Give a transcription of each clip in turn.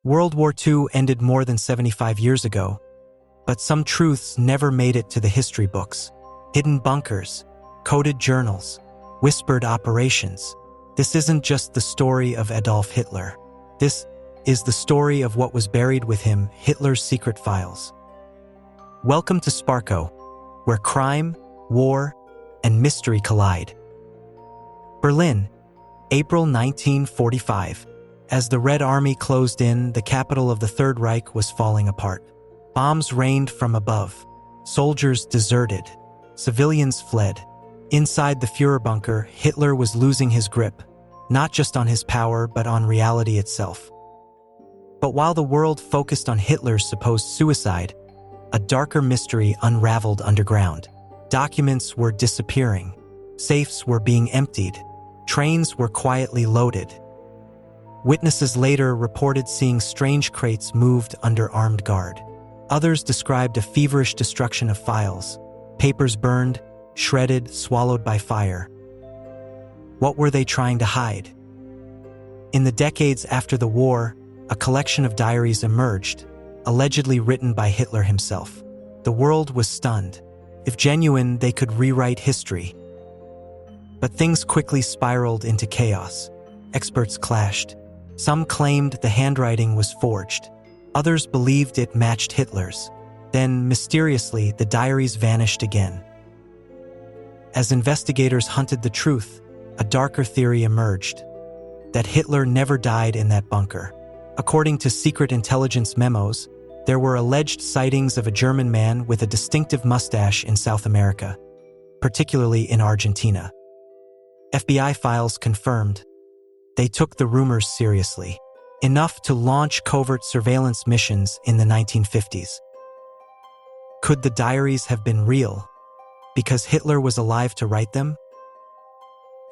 World War II ended more than 75 years ago, but some truths never made it to the history books. Hidden bunkers, coded journals, whispered operations. This isn't just the story of Adolf Hitler. This is the story of what was buried with him, Hitler's secret files. Welcome to SPARKO, where crime, war, and mystery collide. Berlin, April 1945. As the Red Army closed in, the capital of the Third Reich was falling apart. Bombs rained from above. Soldiers deserted. Civilians fled. Inside the Führer bunker, Hitler was losing his grip, not just on his power, but on reality itself. But while the world focused on Hitler's supposed suicide, a darker mystery unraveled underground. Documents were disappearing. Safes were being emptied. Trains were quietly loaded. Witnesses later reported seeing strange crates moved under armed guard. Others described a feverish destruction of files, papers burned, shredded, swallowed by fire. What were they trying to hide? In the decades after the war, a collection of diaries emerged, allegedly written by Hitler himself. The world was stunned. If genuine, they could rewrite history. But things quickly spiraled into chaos. Experts clashed. Some claimed the handwriting was forged. Others believed it matched Hitler's. Then, mysteriously, the diaries vanished again. As investigators hunted the truth, a darker theory emerged: that Hitler never died in that bunker. According to secret intelligence memos, there were alleged sightings of a German man with a distinctive mustache in South America, particularly in Argentina. FBI files confirmed they took the rumors seriously, enough to launch covert surveillance missions in the 1950s. Could the diaries have been real because Hitler was alive to write them?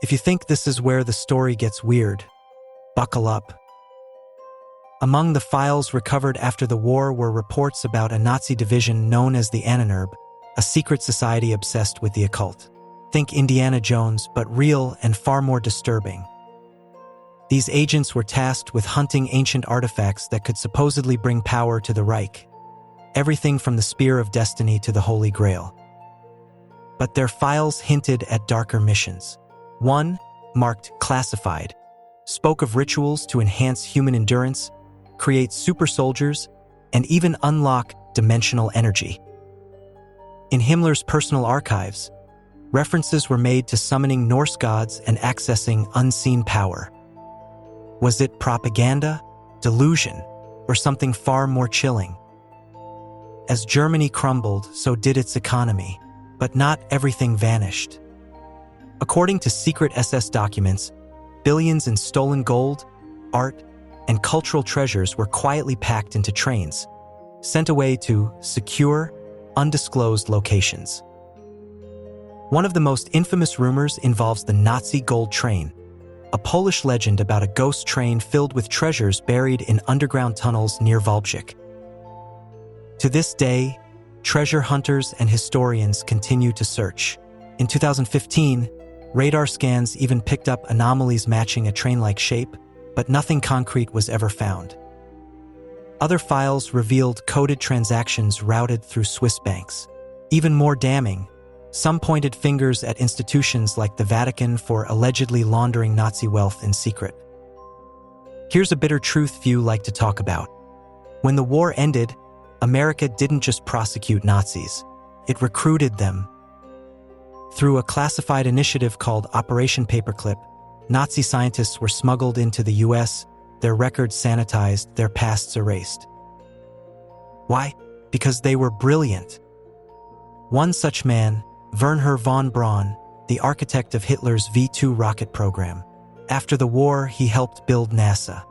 If you think this is where the story gets weird, buckle up. Among the files recovered after the war were reports about a Nazi division known as the Ahnenerbe, a secret society obsessed with the occult. Think Indiana Jones, but real and far more disturbing. These agents were tasked with hunting ancient artifacts that could supposedly bring power to the Reich. Everything from the Spear of Destiny to the Holy Grail. But their files hinted at darker missions. One, marked classified, spoke of rituals to enhance human endurance, create super soldiers, and even unlock dimensional energy. In Himmler's personal archives, references were made to summoning Norse gods and accessing unseen power. Was it propaganda, delusion, or something far more chilling? As Germany crumbled, so did its economy, but not everything vanished. According to secret SS documents, billions in stolen gold, art, and cultural treasures were quietly packed into trains, sent away to secure, undisclosed locations. One of the most infamous rumors involves the Nazi gold train, a Polish legend about a ghost train filled with treasures buried in underground tunnels near Wałbrzych. To this day, treasure hunters and historians continue to search. In 2015, radar scans even picked up anomalies matching a train-like shape, but nothing concrete was ever found. Other files revealed coded transactions routed through Swiss banks. Even more damning, some pointed fingers at institutions like the Vatican for allegedly laundering Nazi wealth in secret. Here's a bitter truth few like to talk about. When the war ended, America didn't just prosecute Nazis, it recruited them. Through a classified initiative called Operation Paperclip, Nazi scientists were smuggled into the US, their records sanitized, their pasts erased. Why? Because they were brilliant. One such man, Wernher von Braun, the architect of Hitler's V-2 rocket program. After the war, he helped build NASA.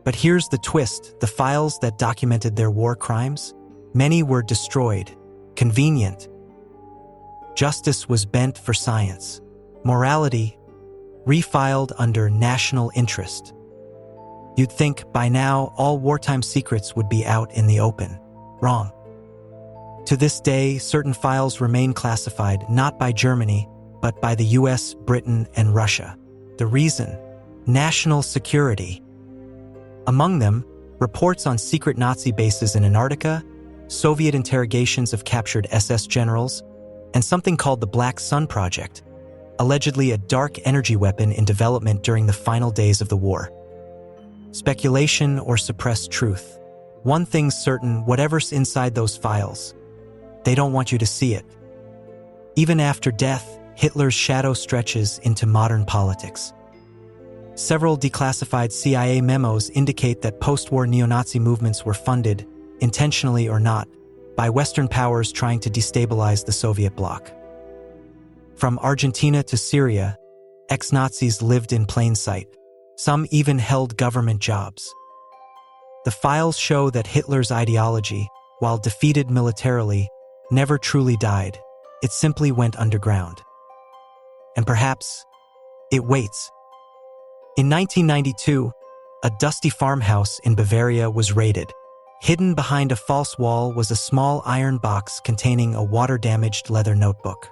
But here's the twist: the files that documented their war crimes, many were destroyed. Convenient. Justice was bent for science. Morality, refiled under national interest. You'd think by now all wartime secrets would be out in the open. Wrong. To this day, certain files remain classified not by Germany, but by the US, Britain, and Russia. The reason? National security. Among them, reports on secret Nazi bases in Antarctica, Soviet interrogations of captured SS generals, and something called the Black Sun Project, allegedly a dark energy weapon in development during the final days of the war. Speculation or suppressed truth. One thing's certain, whatever's inside those files, they don't want you to see it. Even after death, Hitler's shadow stretches into modern politics. Several declassified CIA memos indicate that post-war neo-Nazi movements were funded, intentionally or not, by Western powers trying to destabilize the Soviet bloc. From Argentina to Syria, ex-Nazis lived in plain sight. Some even held government jobs. The files show that Hitler's ideology, while defeated militarily, never truly died. It simply went underground. And perhaps it waits. In 1992, a dusty farmhouse in Bavaria was raided. Hidden behind a false wall was a small iron box containing a water-damaged leather notebook.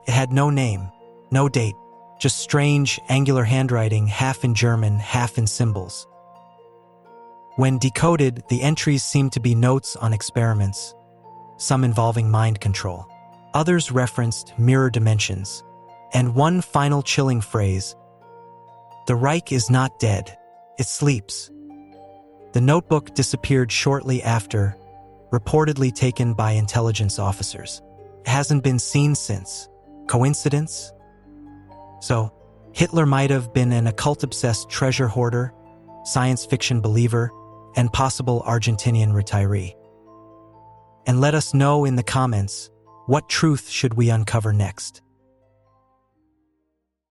It had no name, no date, just strange, angular handwriting, half in German, half in symbols. When decoded, the entries seemed to be notes on experiments, some involving mind control. Others referenced mirror dimensions, and one final chilling phrase: "The Reich is not dead, it sleeps." The notebook disappeared shortly after, reportedly taken by intelligence officers. It hasn't been seen since. Coincidence? So, Hitler might have been an occult-obsessed treasure hoarder, science fiction believer, and possible Argentinian retiree. And let us know in the comments, what truth should we uncover next?